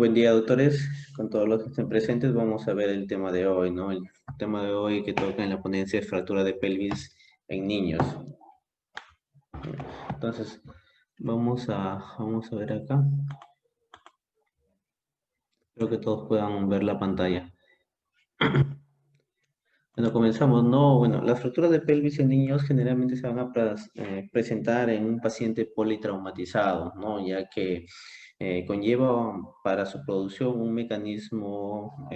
Buen día, doctores. Con todos los que estén presentes, vamos a ver el tema de hoy, ¿no? El tema de hoy que toca en la ponencia es fractura de pelvis en niños. Entonces, vamos a ver acá. Espero que todos puedan ver la pantalla. Bueno, comenzamos, ¿no? Bueno, las fracturas de pelvis en niños generalmente se van a presentar en un paciente politraumatizado, ¿no? Ya que conlleva para su producción un mecanismo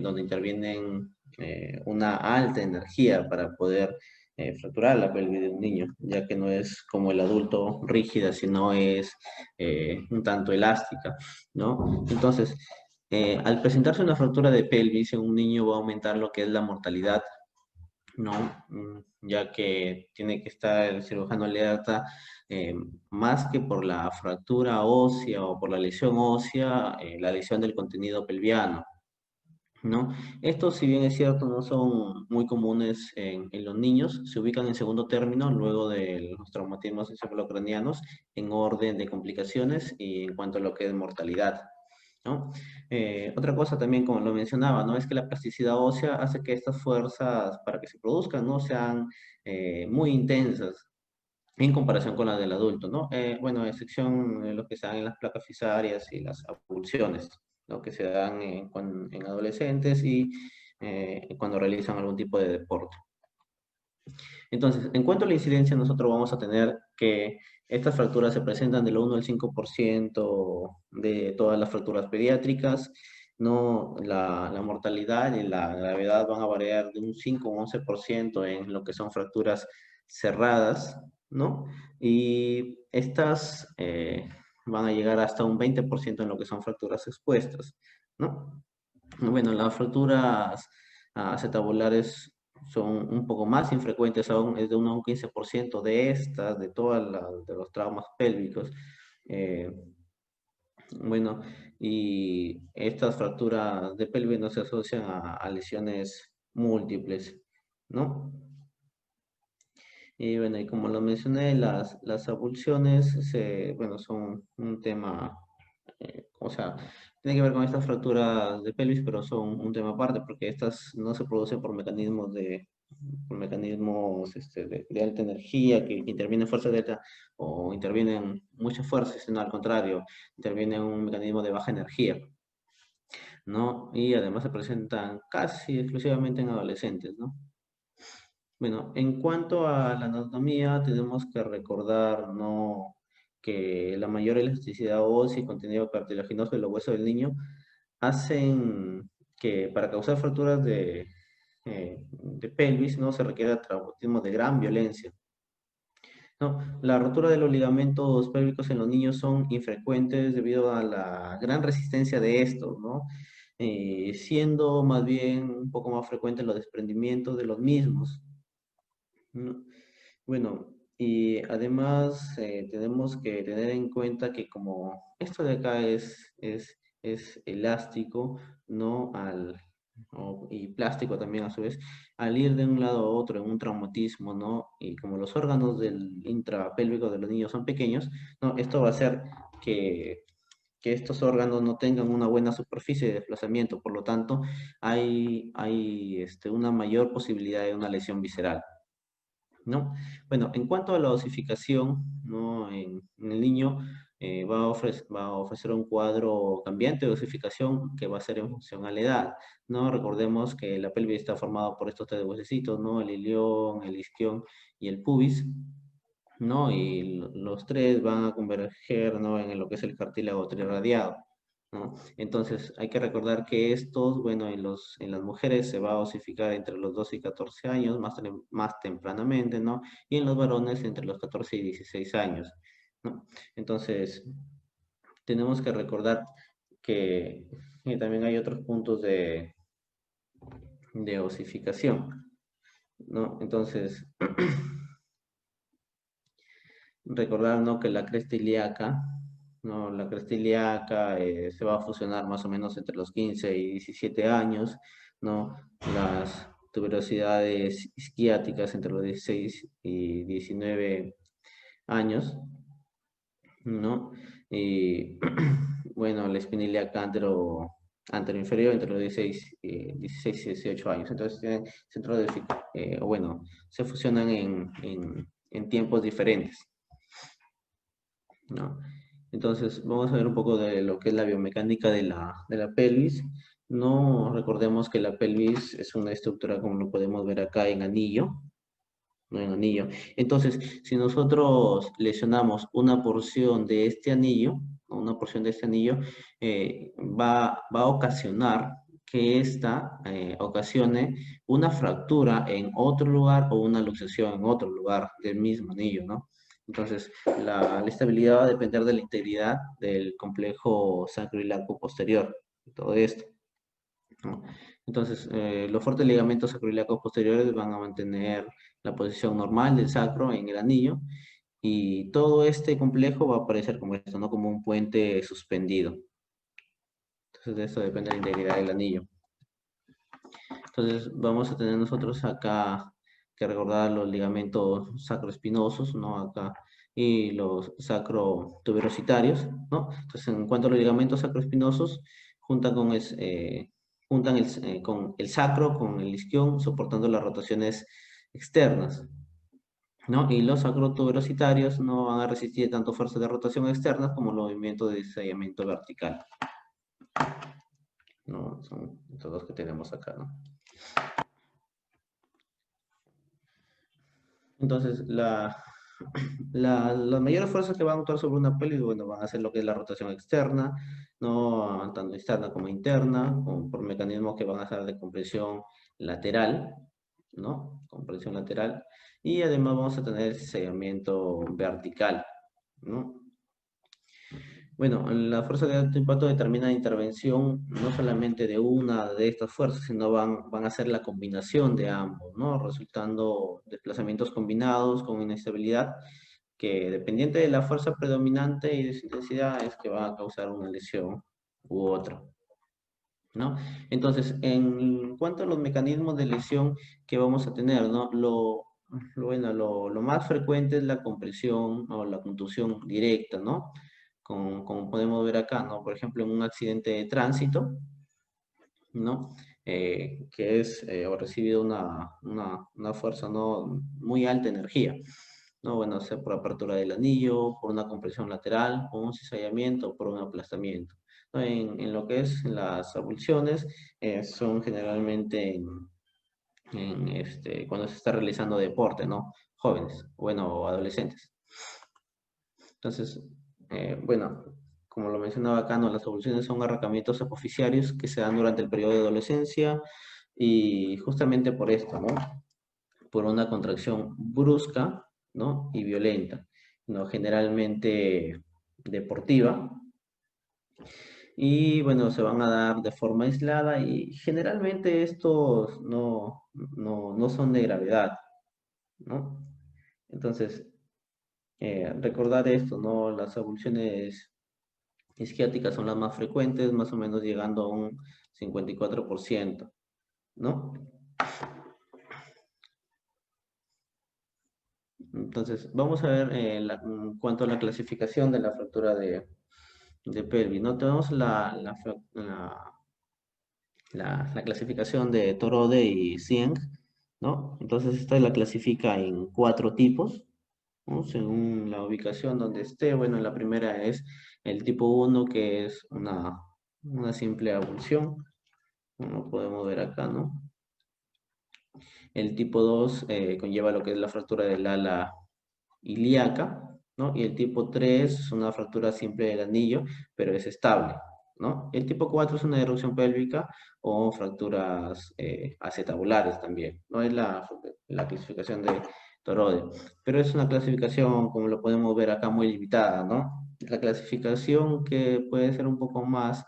donde intervienen una alta energía para poder fracturar la pelvis de un niño, ya que no es como el adulto rígida, sino es un tanto elástica, ¿no? Entonces, al presentarse una fractura de pelvis en un niño va a aumentar lo que es la mortalidad, ¿no? Ya que tiene que estar el cirujano alerta, eh, más que por la fractura ósea o por la lesión ósea, la lesión del contenido pelviano, ¿no? Estos, si bien es cierto, no son muy comunes en los niños, se ubican en segundo término luego de los traumatismos encefalocranianos en orden de complicaciones y en cuanto a lo que es mortalidad, ¿no? Otra cosa también, como lo mencionaba, ¿no? Es que la plasticidad ósea hace que estas fuerzas para que se produzcan no sean muy intensas en comparación con las del adulto, ¿no? Bueno, a excepción de lo que se dan en las placas fisarias y las abulsiones, ¿no? Que se dan en adolescentes y cuando realizan algún tipo de deporte. Entonces, en cuanto a la incidencia, nosotros vamos a tener que estas fracturas se presentan del 1 al 5% de todas las fracturas pediátricas, ¿no? La mortalidad y la gravedad van a variar de un 5 o 11% en lo que son fracturas cerradas, ¿no? Y estas van a llegar hasta un 20% en lo que son fracturas expuestas, ¿no? Bueno, las fracturas acetabulares son un poco más infrecuentes aún, es de 1 a un 15% de estas, de de los traumas pélvicos. Eh, bueno, y estas fracturas de pelvis no se asocian a lesiones múltiples, ¿no? Y bueno, y como lo mencioné, las abulsiones bueno, son un tema, o sea, tiene que ver con estas fracturas de pelvis, pero son un tema aparte, porque estas no se producen por mecanismos de alta energía, que intervienen fuerzas de alta, o intervienen muchas fuerzas, sino al contrario, interviene un mecanismo de baja energía, ¿no? Y además se presentan casi exclusivamente en adolescentes, ¿no? Bueno, en cuanto a la anatomía, tenemos que recordar, ¿no? Que la mayor elasticidad ósea y contenido cartilaginoso de los huesos del niño hacen que para causar fracturas de pelvis, ¿no? Se requiera traumatismo de gran violencia, ¿no? La rotura de los ligamentos pélvicos en los niños son infrecuentes debido a la gran resistencia de estos, ¿no? Siendo más bien un poco más frecuentes los desprendimientos de los mismos, ¿no? Bueno, y además tenemos que tener en cuenta que como esto de acá es elástico, ¿no? Y plástico también a su vez, al ir de un lado a otro en un traumatismo, ¿no? Y como los órganos del intrapélvico de los niños son pequeños, ¿no? Esto va a hacer que, que estos órganos no tengan una buena superficie de desplazamiento, por lo tanto, hay una mayor posibilidad de una lesión visceral, ¿no? Bueno, en cuanto a la osificación, ¿no? En el niño va a ofrecer un cuadro cambiante de osificación que va a ser en función a la edad, ¿no? Recordemos que la pelvis está formada por estos tres huesecitos, ¿no? El ilión, el isquión y el pubis, ¿no? Y los tres van a converger, ¿no? En lo que es el cartílago trirradiado, ¿no? Entonces, hay que recordar que estos, bueno, en las mujeres se va a osificar entre los 12 y 14 años, más tempranamente, ¿no? Y en los varones entre los 14 y 16 años, ¿no? Entonces, tenemos que recordar que también hay otros puntos de osificación, ¿no? Entonces, recordar, ¿no? Que la cresta ilíaca, ¿no? La cresta ilíaca se va a fusionar más o menos entre los 15 y 17 años, ¿no? Las tuberosidades isquiáticas entre los 16 y 19 años, ¿no? Y bueno, la espina ilíaca anteroinferior entre los 16 y 18 años. Entonces tienen centro de, o bueno, se fusionan en tiempos diferentes, ¿no? Entonces, vamos a ver un poco de lo que es la biomecánica de la pelvis. No recordemos que la pelvis es una estructura como lo podemos ver acá en anillo, no en anillo. Entonces, si nosotros lesionamos una porción de este anillo, ¿no? Una porción de este anillo, va a ocasionar que ésta ocasione una fractura en otro lugar o una luxación en otro lugar del mismo anillo, ¿no? Entonces, la estabilidad va a depender de la integridad del complejo sacroiliaco posterior, todo esto, ¿no? Entonces, los fuertes ligamentos sacroiliacos posteriores van a mantener la posición normal del sacro en el anillo y todo este complejo va a aparecer como esto, ¿no? Como un puente suspendido. Entonces, de esto depende la integridad del anillo. Entonces, vamos a tener nosotros acá que recordar los ligamentos sacroespinosos, ¿no? Acá, y los sacrotuberositarios, ¿no? Entonces, en cuanto a los ligamentos sacroespinosos, juntan con el sacro, con el isquion, soportando las rotaciones externas, ¿no? Y los sacrotuberositarios no van a resistir tanto fuerzas de rotación externas como los movimientos de deslizamiento vertical, ¿no? Son estos dos que tenemos acá, ¿no? Entonces, las mayores fuerzas que van a actuar sobre una pelvis, bueno, van a ser lo que es la rotación externa, ¿no? Tanto externa como interna, por mecanismos que van a ser de compresión lateral, ¿no? Compresión lateral. Y además vamos a tener sellamiento vertical, ¿no? Bueno, la fuerza de alto impacto determina la intervención no solamente de una de estas fuerzas, sino van a ser la combinación de ambos, ¿no? Resultando desplazamientos combinados con inestabilidad que dependiente de la fuerza predominante y de su intensidad es que va a causar una lesión u otra, ¿no? Entonces, en cuanto a los mecanismos de lesión que vamos a tener, ¿no? Bueno, lo más frecuente es la compresión o la contusión directa, ¿no? Como podemos ver acá, ¿no? Por ejemplo, en un accidente de tránsito, ¿no? Que es o recibido una fuerza, ¿no? Muy alta energía, ¿no? Bueno, sea por apertura del anillo, por una compresión lateral, por un cizallamiento o por un aplastamiento, ¿no? En lo que es las avulsiones, son generalmente cuando se está realizando deporte, ¿no? Jóvenes, bueno, o adolescentes. Entonces, bueno, como lo mencionaba acá, ¿no? Las avulsiones son arrancamientos apoficiarios que se dan durante el periodo de adolescencia y justamente por esto, ¿no? Por una contracción brusca, ¿no? Y violenta, ¿no? Generalmente deportiva. Y bueno, se van a dar de forma aislada y generalmente estos no son de gravedad, ¿no? Entonces, recordar esto, ¿no? Las avulsiones isquiáticas son las más frecuentes, más o menos llegando a un 54%, ¿no? Entonces, vamos a ver en cuanto a la clasificación de la fractura de pelvis, ¿no? Tenemos la clasificación de Torode y Sieng, ¿no? Entonces, esta la clasifica en 4 tipos, ¿no? Según la ubicación donde esté. Bueno, la primera es el tipo 1, que es una simple avulsión, como podemos ver acá, ¿no? El tipo 2 conlleva lo que es la fractura del ala ilíaca, ¿no? Y el tipo 3 es una fractura simple del anillo, pero es estable, ¿no? El tipo 4 es una erupción pélvica o fracturas acetabulares también, ¿no? Es la clasificación de Torode, pero es una clasificación, como lo podemos ver acá, muy limitada, ¿no? La clasificación que puede ser un poco más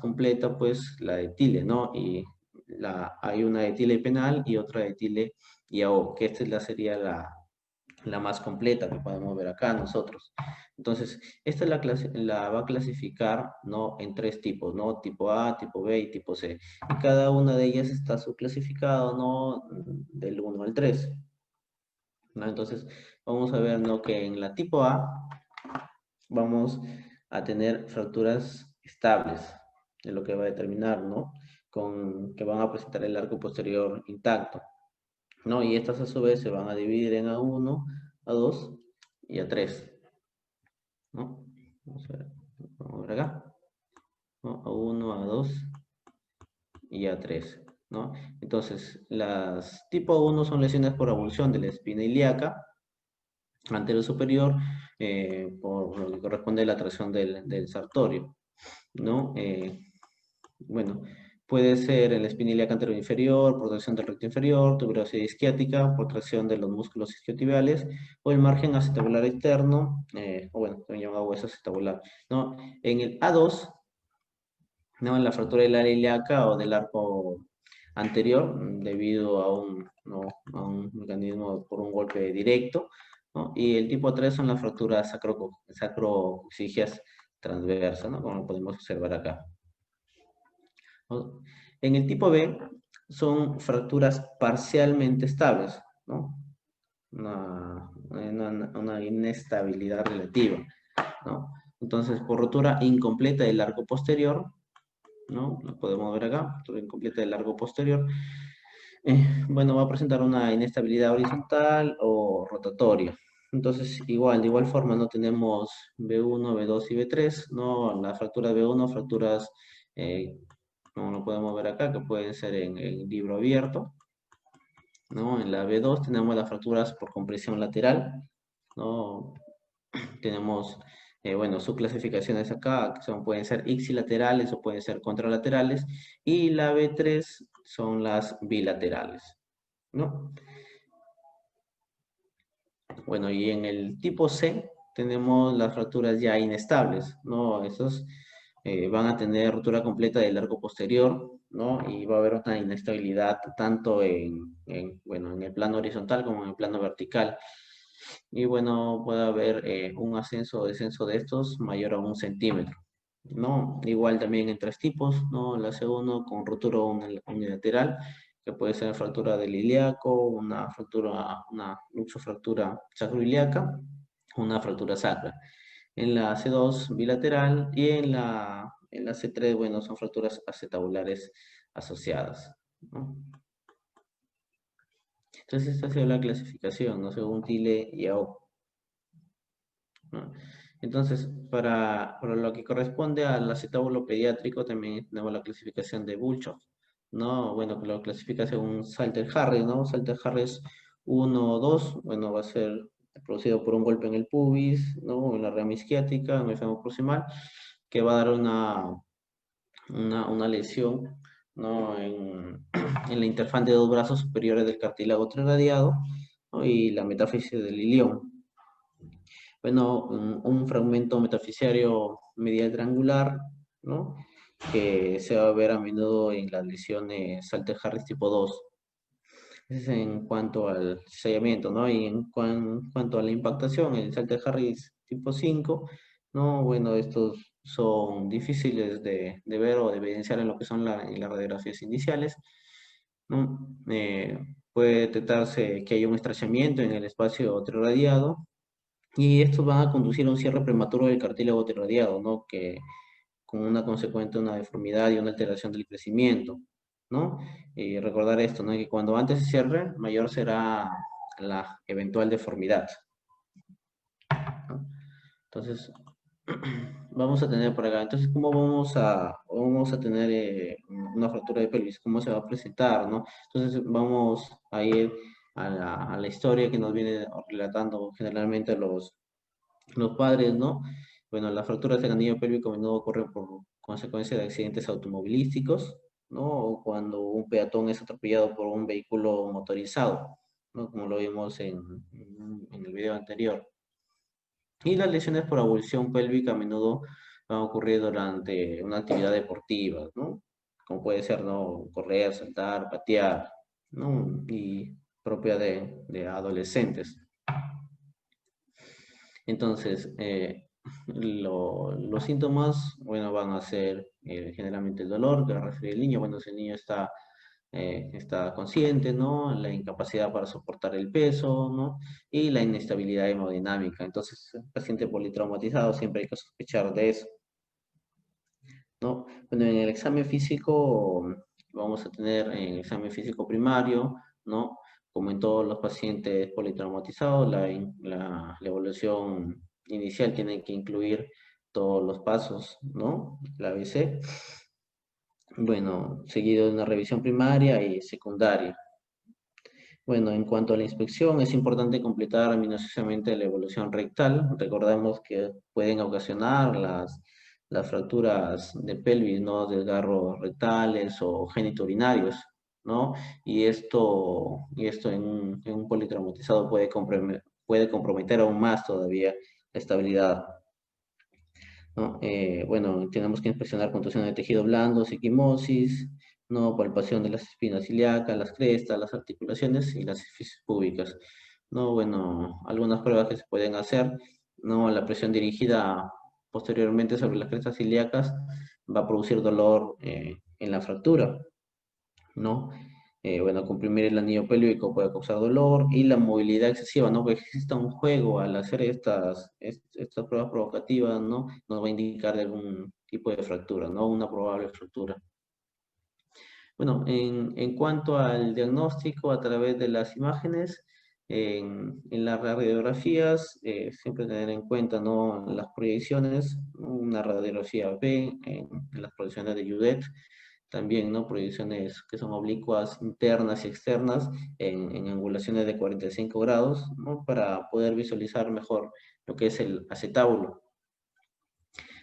completa, pues la de Tille, ¿no? Y hay una de Tille penal y otra de Tille y AO, que esta sería la más completa que podemos ver acá nosotros. Entonces, esta la va a clasificar, ¿no? En 3 tipos, ¿no? Tipo A, tipo B y tipo C. Y cada una de ellas está subclasificado, ¿no? Del 1 al 3, ¿no? Entonces, vamos a ver, ¿no? Que en la tipo A vamos a tener fracturas estables, es lo que va a determinar, ¿no? Que van a presentar el arco posterior intacto, ¿no? Y estas a su vez se van a dividir en A1, A2 y A3, ¿no? Vamos a ver acá, ¿no? A1, A2 y A3, ¿no? Entonces, las tipo 1 son lesiones por avulsión de la espina ilíaca anterior superior, por lo que corresponde a la tracción del sartorio, ¿no? Bueno, puede ser en la espina ilíaca anterior inferior, protección del recto inferior, tuberosidad isquiática, protección de los músculos isquiotibiales, o el margen acetabular externo, o bueno, también llamado hueso acetabular, ¿no? En el A2, ¿no? En la fractura del área ilíaca o del arco anterior, debido a ¿no? a un mecanismo por un golpe directo, ¿no? Y el tipo 3 son las fracturas sacrocoxigias transversas, ¿no? Como lo podemos observar acá, ¿no? En el tipo B son fracturas parcialmente estables, ¿no? Una inestabilidad relativa, ¿no? Entonces, por rotura incompleta del arco posterior, ¿no? Lo podemos ver acá, rotura incompleta del arco posterior. Bueno, va a presentar una inestabilidad horizontal o rotatoria. Entonces, igual, de igual forma, no tenemos B1, B2 y B3, ¿no? Las fracturas B1, fracturas, como lo podemos ver acá, que pueden ser en libro abierto, ¿no? En la B2 tenemos las fracturas por compresión lateral, ¿no? Tenemos, bueno, sus clasificaciones acá, que pueden ser ipsilaterales o pueden ser contralaterales, y la B3 son las bilaterales, ¿no? Bueno, y en el tipo C tenemos las fracturas ya inestables, ¿no? Esos van a tener rotura completa del arco posterior, ¿no? Y va a haber una inestabilidad tanto bueno, en el plano horizontal como en el plano vertical. Y bueno, puede haber un ascenso o descenso de estos mayor a 1 centímetro, ¿no? Igual también en tres tipos, ¿no? La C1 con rotura unilateral, que puede ser fractura del ilíaco, una fractura, una luxofractura sacroiliaca, una fractura sacra. En la C2 bilateral y en la C3, bueno, son fracturas acetabulares asociadas, ¿no? Entonces, esta ha sido la clasificación, ¿no? Según Thiele y AO, ¿no? Entonces, para lo que corresponde al acetábulo pediátrico, también tenemos la clasificación de Bulchov, ¿no? Bueno, que lo clasifica según Salter-Harris, ¿no? Salter-Harris 1 o 2, bueno, va a ser producido por un golpe en el pubis, ¿no? En la rama isquiática, en el fémur proximal, que va a dar una lesión, ¿no? En la interfaz de dos brazos superiores del cartílago trasradiado, ¿no? Y la metáfisis del ilión. Bueno, un fragmento metafisiario medial triangular, ¿no? Que se va a ver a menudo en las lesiones Salter-Harris tipo 2. Ese es en cuanto al sellamiento, ¿no? Y en cuanto a la impactación, el Salter-Harris tipo 5, ¿no? Bueno, estos son difíciles de ver o de evidenciar en lo que son en las radiografías iniciales, ¿no? Puede detectarse que hay un estrechamiento en el espacio trirradiado, y estos van a conducir a un cierre prematuro del cartílago trasradiado, ¿no? Que con una consecuente, una deformidad y una alteración del crecimiento, ¿no? Y recordar esto, ¿no? Que cuando antes se cierre, mayor será la eventual deformidad, ¿no? Entonces, vamos a tener por acá. Entonces, ¿cómo vamos a tener una fractura de pelvis? ¿Cómo se va a presentar, no? Entonces, vamos a ir a la historia que nos viene relatando generalmente los padres, ¿no? Bueno, las fracturas del anillo pélvico a menudo ocurren por consecuencia de accidentes automovilísticos, ¿no? O cuando un peatón es atropellado por un vehículo motorizado, ¿no? Como lo vimos en el video anterior. Y las lesiones por avulsión pélvica a menudo van a ocurrir durante una actividad deportiva, ¿no? Como puede ser, ¿no? Correr, saltar, patear, ¿no? Y propia de adolescentes. Entonces, los síntomas, bueno, van a ser generalmente el dolor que va a referir el niño. Bueno, si el niño está está consciente, ¿no? La incapacidad para soportar el peso, ¿no? Y la inestabilidad hemodinámica. Entonces, el paciente politraumatizado siempre hay que sospechar de eso, ¿no? Bueno, en el examen físico vamos a tener en el examen físico primario, ¿no? Como en todos los pacientes politraumatizados, la evaluación inicial tiene que incluir todos los pasos, ¿no? La ABC. Bueno, seguido de una revisión primaria y secundaria. Bueno, en cuanto a la inspección, es importante completar minuciosamente la evolución rectal. Recordemos que pueden ocasionar las fracturas de pelvis, ¿no? Desgarros rectales o genitourinarios, ¿no? Y esto en un politraumatizado puede comprometer aún más todavía la estabilidad, ¿no? Bueno, tenemos que inspeccionar contusión de tejido blando, equimosis, ¿no? Palpación de las espinas ilíacas, las crestas, las articulaciones y las fisis púbicas, ¿no? Bueno, algunas pruebas que se pueden hacer, ¿no? La presión dirigida posteriormente sobre las crestas ilíacas va a producir dolor en la fractura, ¿no? Bueno, comprimir el anillo pélvico puede causar dolor y la movilidad excesiva, ¿no? Que exista un juego al hacer estas pruebas provocativas, ¿no? Nos va a indicar de algún tipo de fractura, ¿no? Una probable fractura. Bueno, en cuanto al diagnóstico a través de las imágenes, en las radiografías, siempre tener en cuenta, ¿no? Las proyecciones, una radiografía B en las proyecciones de Judet, también, ¿no? Proyecciones que son oblicuas internas y externas en angulaciones de 45 grados, ¿no? Para poder visualizar mejor lo que es el acetábulo,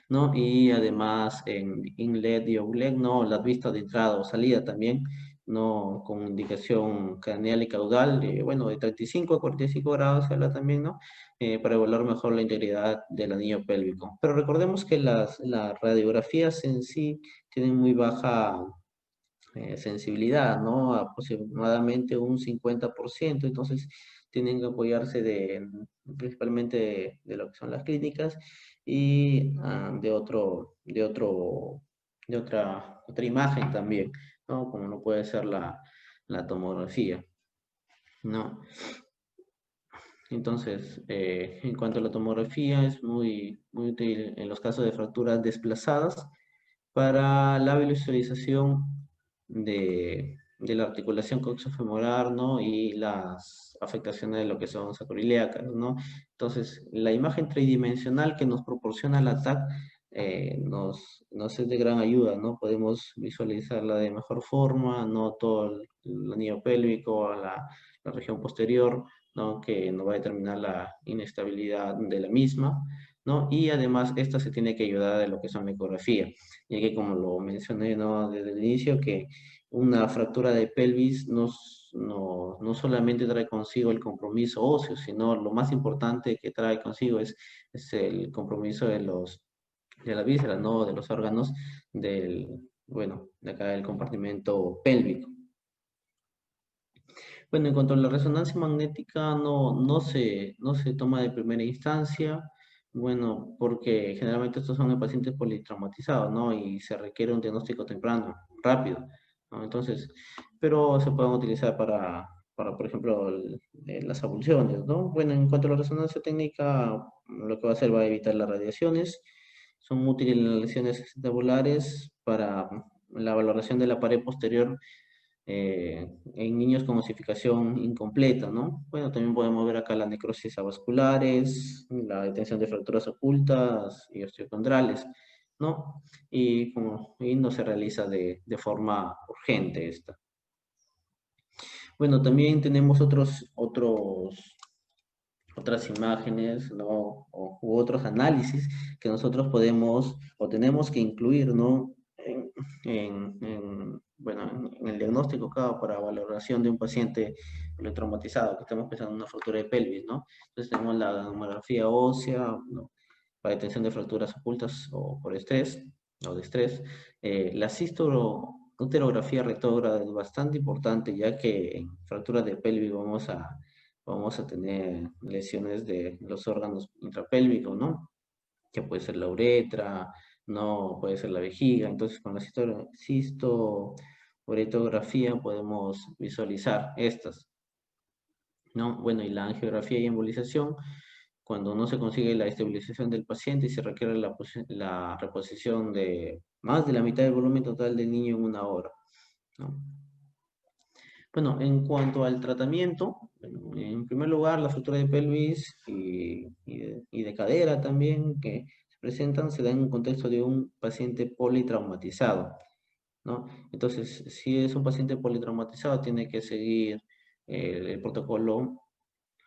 ¿no? Y además en inlet y outlet, ¿no? Las vistas de entrada o salida también, ¿no? Con indicación craneal y caudal, bueno, de 35 a 45 grados se habla también, ¿no? Para evaluar mejor la integridad del anillo pélvico. Pero recordemos que las radiografías en sí tienen muy baja sensibilidad, ¿no? Aproximadamente un 50%, entonces tienen que apoyarse principalmente de lo que son las clínicas y de otra imagen también, ¿no? Como no puede ser la tomografía, ¿no? Entonces, en cuanto a la tomografía, es muy útil en los casos de fracturas desplazadas para la visualización de la articulación coxofemoral, ¿no? Y las afectaciones de lo que son sacroiliacas, ¿no? Entonces, la imagen tridimensional que nos proporciona la TAC nos es de gran ayuda, ¿no? Podemos visualizarla de mejor forma, ¿no? Todo el anillo pélvico, la región posterior, ¿no? Que nos va a determinar la inestabilidad de la misma, ¿no? Y además, esta se tiene que ayudar de lo que son la ecografía, ya que como lo mencioné, ¿no? Desde el inicio, que una fractura de pelvis no solamente trae consigo el compromiso óseo, sino lo más importante que trae consigo es el compromiso de la víscera, ¿no? De los órganos bueno, de acá del compartimento pélvico. Bueno, en cuanto a la resonancia magnética, no se toma de primera instancia, bueno, porque generalmente estos son en pacientes politraumatizados, ¿no? Y se requiere un diagnóstico temprano, rápido, ¿no? Entonces, pero se pueden utilizar por ejemplo, las abulsiones, ¿no? Bueno, en cuanto a la resonancia técnica, lo que va a hacer va a evitar las radiaciones, son útiles las lesiones acetabular para la valoración de la pared posterior en niños con osificación incompleta, ¿no? Bueno, también podemos ver acá las necrosis avasculares, la detención de fracturas ocultas y osteocondrales, ¿no? Y no se realiza de forma urgente esta. Bueno, también tenemos otras imágenes, ¿no? U otros análisis que nosotros podemos o tenemos que incluir, ¿no? Bueno, en el diagnóstico acá para valoración de un paciente traumatizado, que estamos pensando en una fractura de pelvis, ¿no? Entonces tenemos la tomografía ósea, ¿no? Para detención de fracturas ocultas o por estrés, o de estrés. La cisto-uterografía rectógrada es bastante importante, ya que en fracturas de pelvis vamos a tener lesiones de los órganos intrapélvicos, ¿no? Que puede ser la uretra, no puede ser la vejiga. Entonces, con la por ecografía podemos visualizar estas, ¿no? Bueno, y la angiografía y embolización, cuando no se consigue la estabilización del paciente y se requiere la reposición de más de la mitad del volumen total del niño en una hora, ¿no? Bueno, en cuanto al tratamiento, bueno, en primer lugar, la fractura de pelvis y de cadera también que se presentan se dan en un contexto de un paciente politraumatizado, ¿no? Entonces, si es un paciente politraumatizado, tiene que seguir el protocolo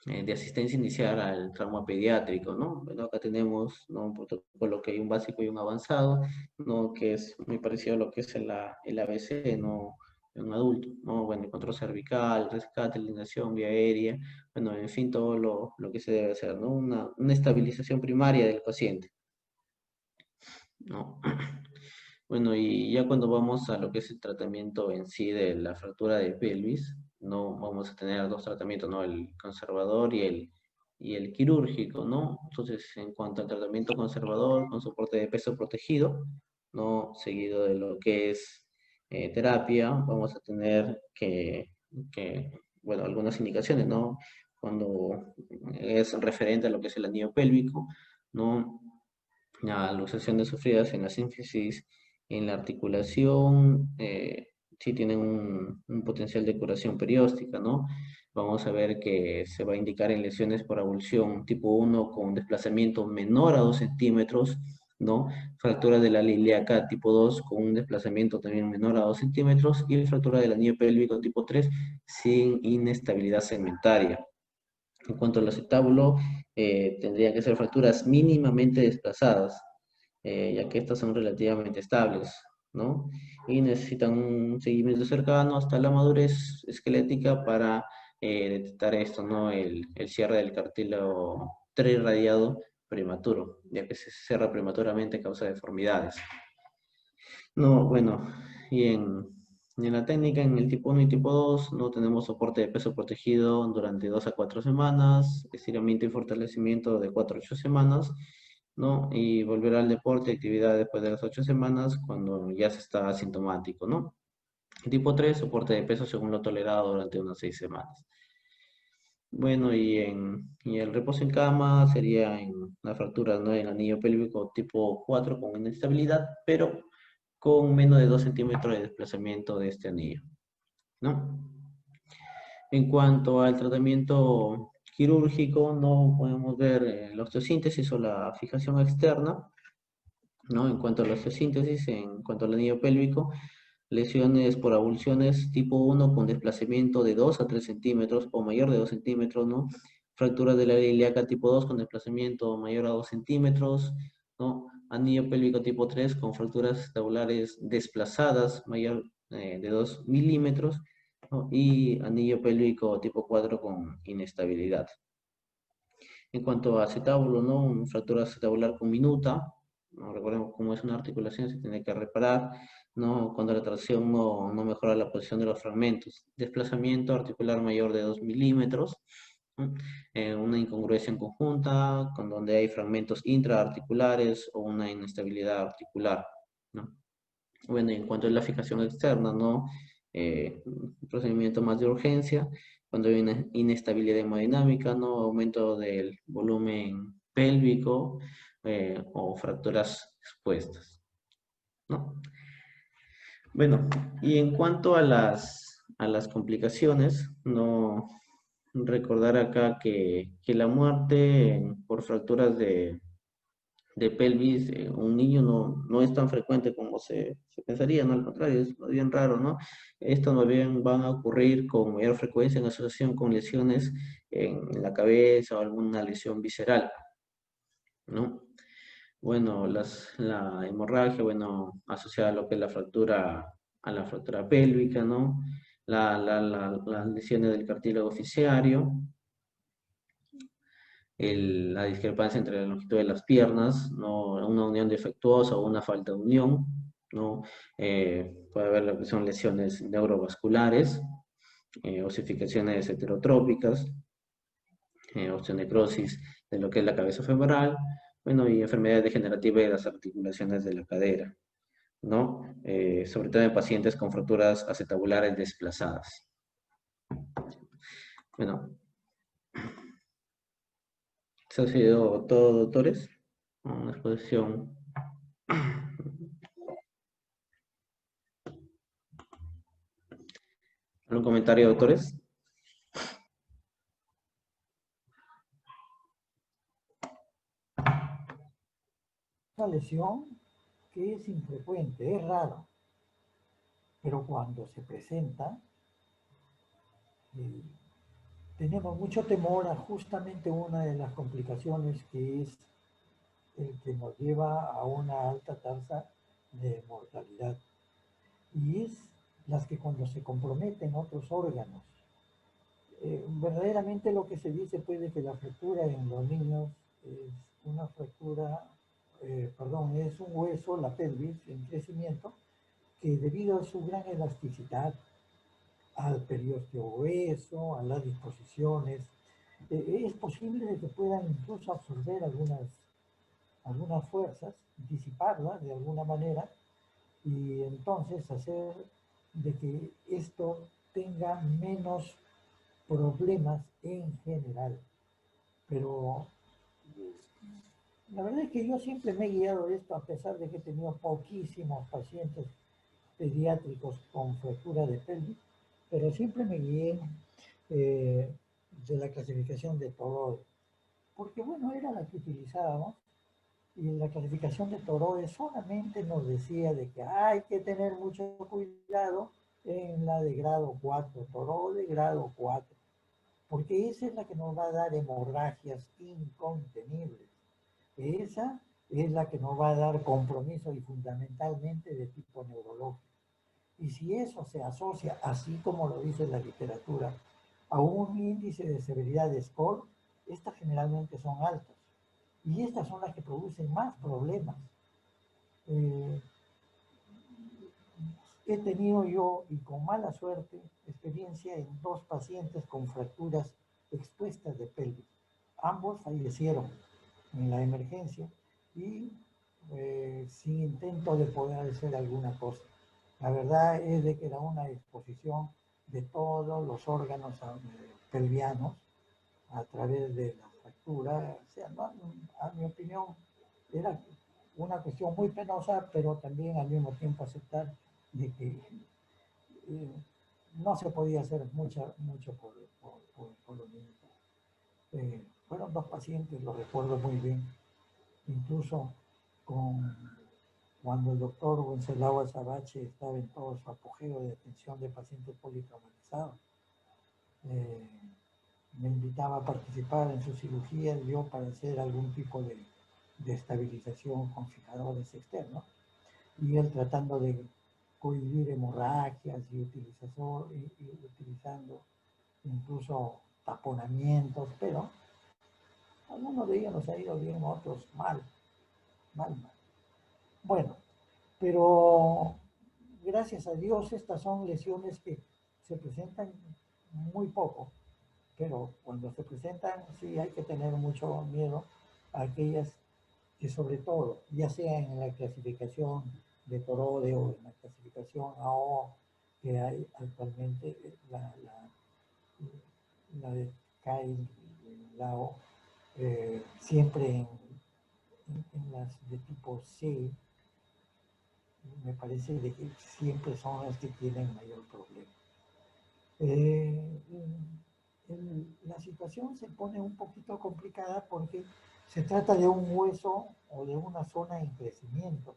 de asistencia inicial al trauma pediátrico, ¿no? Bueno, acá tenemos, ¿no?, un protocolo que hay un básico y un avanzado, ¿no?, que es muy parecido a lo que es el ABC, ¿no?, en un adulto, ¿no? Bueno, el control cervical, rescate, alineación, vía aérea, bueno, en fin, todo lo que se debe hacer, ¿no? Una estabilización primaria del paciente, ¿no? Bueno, y ya cuando vamos a lo que es el tratamiento en sí de la fractura de pelvis, no vamos a tener dos tratamientos, ¿no? El conservador y el quirúrgico, ¿no? Entonces, en cuanto al tratamiento conservador, con soporte de peso protegido, ¿no? Seguido de lo que es terapia, vamos a tener bueno, algunas indicaciones, ¿no? Cuando es referente a lo que es el anillo pélvico, ¿no? La luxación de sufridas en la sínfisis, en la articulación, sí tienen un potencial de curación perióstica, ¿no? Vamos a ver que se va a indicar en lesiones por avulsión tipo 1 con desplazamiento menor a 2 centímetros, ¿no? Fractura de la ilíaca tipo 2 con un desplazamiento también menor a 2 centímetros y fractura del anillo pélvico tipo 3 sin inestabilidad segmentaria. En cuanto al acetábulo, tendrían que ser fracturas mínimamente desplazadas, ya que estas son relativamente estables, ¿no? Y necesitan un seguimiento cercano hasta la madurez esquelética para detectar esto, ¿no? El cierre del cartílago trirradiado prematuro, ya que se cierra prematuramente a causa de deformidades. No, bueno, y en la técnica, en el tipo 1 y tipo 2, no tenemos soporte de peso protegido durante 2 a 4 semanas, estiramiento y fortalecimiento de 4 a 8 semanas, ¿no? Y volver al deporte, actividad después de las 8 semanas, cuando ya se está asintomático, ¿no? El tipo 3, soporte de peso según lo tolerado durante unas 6 semanas. Bueno, y el reposo en cama sería en la fractura, ¿no?, en el anillo pélvico tipo 4 con inestabilidad, pero con menos de 2 centímetros de desplazamiento de este anillo, ¿no? En cuanto al tratamiento quirúrgico, no podemos ver la osteosíntesis o la fijación externa, ¿no? En cuanto a la osteosíntesis, en cuanto al anillo pélvico, lesiones por avulsiones tipo 1 con desplazamiento de 2 a 3 centímetros o mayor de 2 centímetros, ¿no? Fractura de la ilíaca tipo 2 con desplazamiento mayor a 2 centímetros, ¿no? Anillo pélvico tipo 3 con fracturas tabulares desplazadas mayor de 2 milímetros, ¿no? Y anillo pélvico tipo 4 con inestabilidad. En cuanto a acetábulo, ¿no? Una fractura acetabular con minuta, ¿no? Recordemos cómo es una articulación, se tiene que reparar, ¿no? Cuando la tracción no mejora la posición de los fragmentos. Desplazamiento articular mayor de 2 milímetros, ¿no? Una incongruencia en conjunta, con donde hay fragmentos intraarticulares o una inestabilidad articular, ¿no? Bueno, y en cuanto a la fijación externa, ¿no? Un procedimiento más de urgencia, cuando hay una inestabilidad hemodinámica, ¿no? Aumento del volumen pélvico o fracturas expuestas, ¿no? Bueno, y en cuanto a las complicaciones, no recordar acá que la muerte por fracturas de pelvis, un niño no es tan frecuente como se pensaría, ¿no? Al contrario, es más bien raro, ¿no? Esto más bien van a ocurrir con mayor frecuencia en asociación con lesiones en la cabeza o alguna lesión visceral, ¿no? Bueno, la hemorragia, bueno, asociada a lo que es a la fractura pélvica, ¿no? Las lesiones del cartílagoficiario, la discrepancia entre la longitud de las piernas, ¿no? Una unión defectuosa o una falta de unión, ¿no? Puede haber lo que son lesiones neurovasculares, osificaciones heterotrópicas, osteonecrosis de lo que es la cabeza femoral, bueno, y enfermedades degenerativas de las articulaciones de la cadera. ¿no? Sobre todo en pacientes con fracturas acetabulares desplazadas. Bueno, eso ha sido todo, doctores. Una exposición. ¿Algún comentario, doctores? Una lesión que es infrecuente, es raro, pero cuando se presenta, eh, tenemos mucho temor a justamente una de las complicaciones que es el que nos lleva a una alta tasa de mortalidad. Y es las que cuando se comprometen otros órganos. Verdaderamente lo que se dice puede que la fractura en los niños es una fractura, perdón, es un hueso, la pelvis, en crecimiento, que debido a su gran elasticidad, al periósteo hueso, a las disposiciones, es posible que puedan incluso absorber algunas fuerzas, disiparlas de alguna manera y entonces hacer de que esto tenga menos problemas en general. Pero la verdad es que yo siempre me he guiado de esto a pesar de que he tenido poquísimos pacientes pediátricos con fractura de pelvis, pero siempre me guié eh, de la clasificación de Torode, porque bueno, era la que utilizábamos y la clasificación de Torode solamente nos decía de que hay que tener mucho cuidado en la de grado 4, Torode grado 4, porque esa es la que nos va a dar hemorragias incontenibles. Esa es la que nos va a dar compromiso y fundamentalmente de tipo neurológico. Y si eso se asocia, así como lo dice la literatura, a un índice de severidad de score, estas generalmente son altas. Y estas son las que producen más problemas. Eh, He tenido yo, y con mala suerte, experiencia en dos pacientes con fracturas expuestas de pelvis. Ambos fallecieron en la emergencia y sin intento de poder hacer alguna cosa. La verdad es de que era una exposición de todos los órganos pelvianos a través de la fractura. O sea, no, a mi opinión, era una cuestión muy penosa, pero también al mismo tiempo aceptar de que no se podía hacer mucho por los niños. Fueron dos pacientes, lo recuerdo muy bien, incluso con, cuando el doctor Wenceslao Azabache estaba en todo su apogeo de atención de pacientes politraumatizados. Eh, Me invitaba a participar en su cirugía yo para hacer algún tipo de estabilización con fijadores externos y él tratando de cohibir hemorragias y utilizando incluso taponamientos, pero algunos de ellos nos ha ido bien, otros mal, mal, mal. Bueno, pero gracias a Dios estas son lesiones que se presentan muy poco, pero cuando se presentan sí hay que tener mucho miedo a aquellas que sobre todo, ya sea en la clasificación de Torode o en la clasificación AO que hay actualmente, la de CAI, la O, siempre en las de tipo C, me parece de que siempre son las que tienen mayor problema. Eh, la situación se pone un poquito complicada porque se trata de un hueso o de una zona en crecimiento.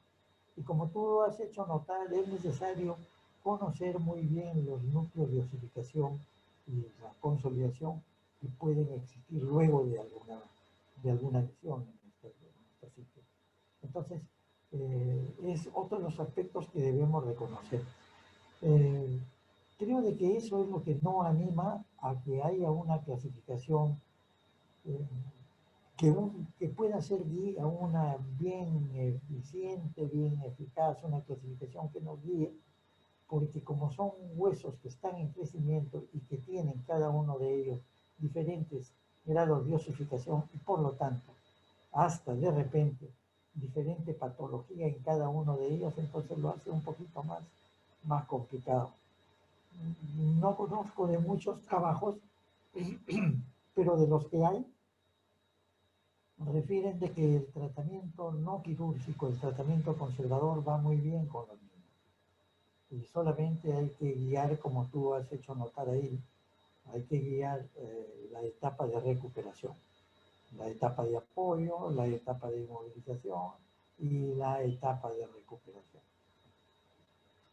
Y como tú has hecho notar, es necesario conocer muy bien los núcleos de osificación y la consolidación que pueden existir luego de alguna lesión en este sitio. Entonces, es otro de los aspectos que debemos reconocer. Eh, Creo de que eso es lo que no anima a que haya una clasificación eh, que pueda ser guía, una bien eficiente, bien eficaz, una clasificación que nos guíe, porque como son huesos que están en crecimiento y que tienen cada uno de ellos diferentes grados de osificación y por lo tanto, hasta de repente diferente patología en cada uno de ellos, entonces lo hace un poquito más complicado. No conozco de muchos trabajos, pero de los que hay, refieren de que el tratamiento no quirúrgico, el tratamiento conservador va muy bien con los niños. Y solamente hay que guiar, como tú has hecho notar ahí, hay que guiar la etapa de recuperación, la etapa de apoyo, la etapa de inmovilización y la etapa de recuperación.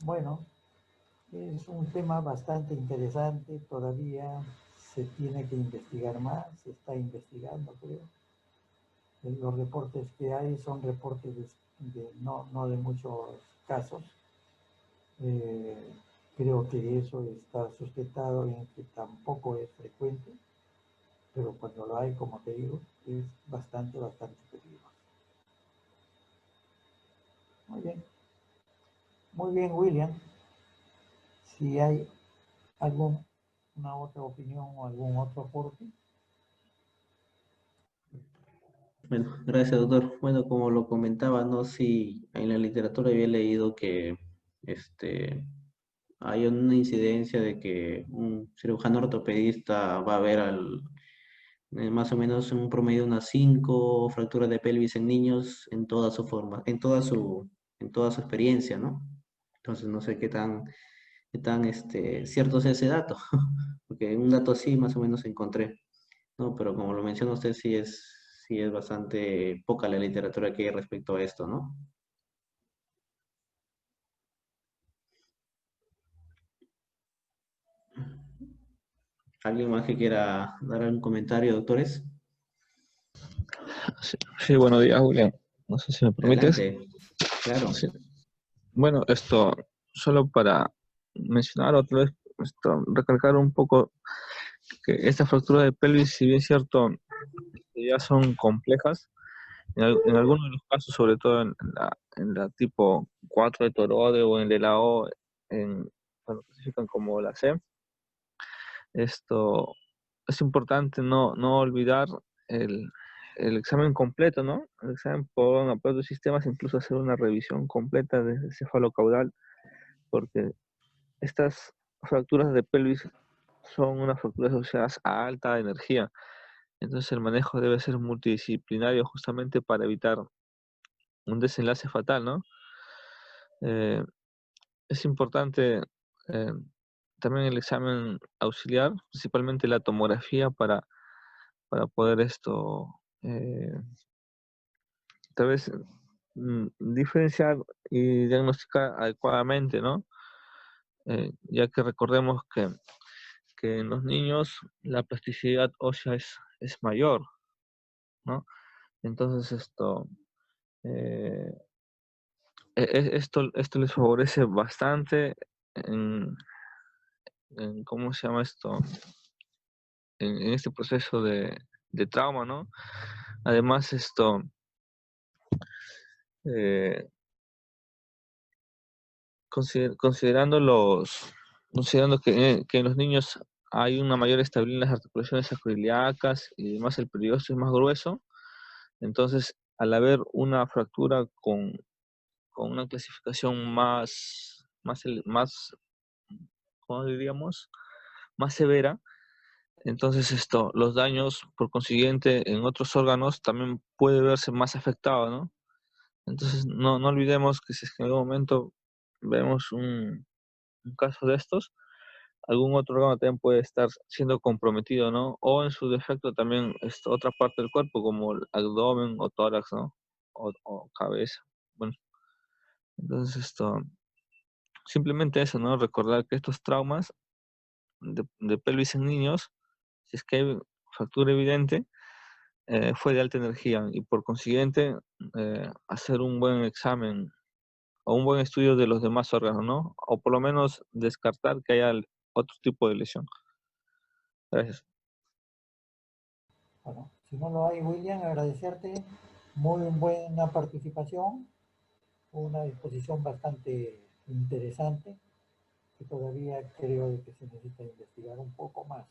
Bueno, es un tema bastante interesante, todavía se tiene que investigar más, se está investigando, creo. Los reportes que hay son reportes no de muchos casos. Creo que eso está sustentado en que tampoco es frecuente, pero cuando lo hay, como te digo, es bastante peligroso. Muy bien, William. Si hay alguna otra opinión o algún otro aporte. Bueno, gracias, doctor. Bueno, como lo comentaba, no si en la literatura había leído que hay una incidencia de que un cirujano ortopedista va a ver más o menos un promedio de unas 5 fracturas de pelvis en niños en toda su forma, en toda su experiencia, ¿no? Entonces no sé qué tan cierto es ese dato, porque un dato así más o menos encontré, ¿no? Pero como lo menciona usted, sí es bastante poca la literatura que hay respecto a esto, ¿no? ¿Alguien más que quiera dar algún comentario, doctores? Sí, sí, buenos días, Julián. No sé si me permites. Adelante, claro. Sí. Bueno, esto, solo para mencionar otra vez, recalcar un poco que estas fracturas de pelvis, si bien es cierto, ya son complejas, en algunos de los casos, sobre todo en la tipo 4 de Torode o en el de la O, cuando clasifican como la C, esto es importante no olvidar el, el examen completo, ¿no? El examen por aparato de sistemas, incluso hacer una revisión completa del cefalocaudal, porque estas fracturas de pelvis son unas fracturas asociadas a alta energía. Entonces el manejo debe ser multidisciplinario justamente para evitar un desenlace fatal, ¿no? Eh, es importante eh, también el examen auxiliar, principalmente la tomografía para poder tal vez diferenciar y diagnosticar adecuadamente, ¿no? Ya que recordemos que en los niños la plasticidad ósea es mayor, ¿no? Entonces eh, esto les favorece bastante en ¿cómo se llama esto? En este proceso de trauma, ¿no? Además, eh, considerando que en los niños hay una mayor estabilidad en las articulaciones sacroiliacas y además el periósteo es más grueso, entonces al haber una fractura con una clasificación más, ¿cómo diríamos? Más severa, entonces los daños por consiguiente en otros órganos también puede verse más afectados, ¿no? Entonces no olvidemos que si es que en algún momento vemos un caso de estos, algún otro órgano también puede estar siendo comprometido, ¿no? O en su defecto también otra parte del cuerpo, como el abdomen o tórax, ¿no? O cabeza. Bueno, entonces simplemente eso, ¿no? Recordar que estos traumas de pelvis en niños, si es que hay fractura evidente, fue de alta energía y por consiguiente hacer un buen examen o un buen estudio de los demás órganos, ¿no? O por lo menos descartar que haya otro tipo de lesión. Gracias. Bueno, si no lo hay, William, agradecerte. Muy buena participación, una exposición bastante interesante que todavía creo de que se necesita investigar un poco más,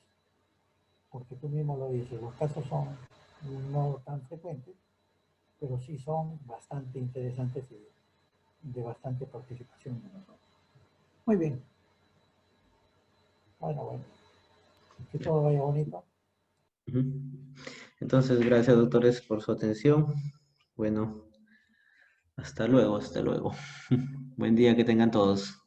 porque tú mismo lo dices, los casos son no tan frecuentes, pero sí son bastante interesantes y de bastante participación de nosotros. Muy bien. Bueno. Que todo vaya bonito. Ujú. Entonces, gracias, doctores, por su atención. Bueno, hasta luego, hasta luego. Buen día que tengan todos.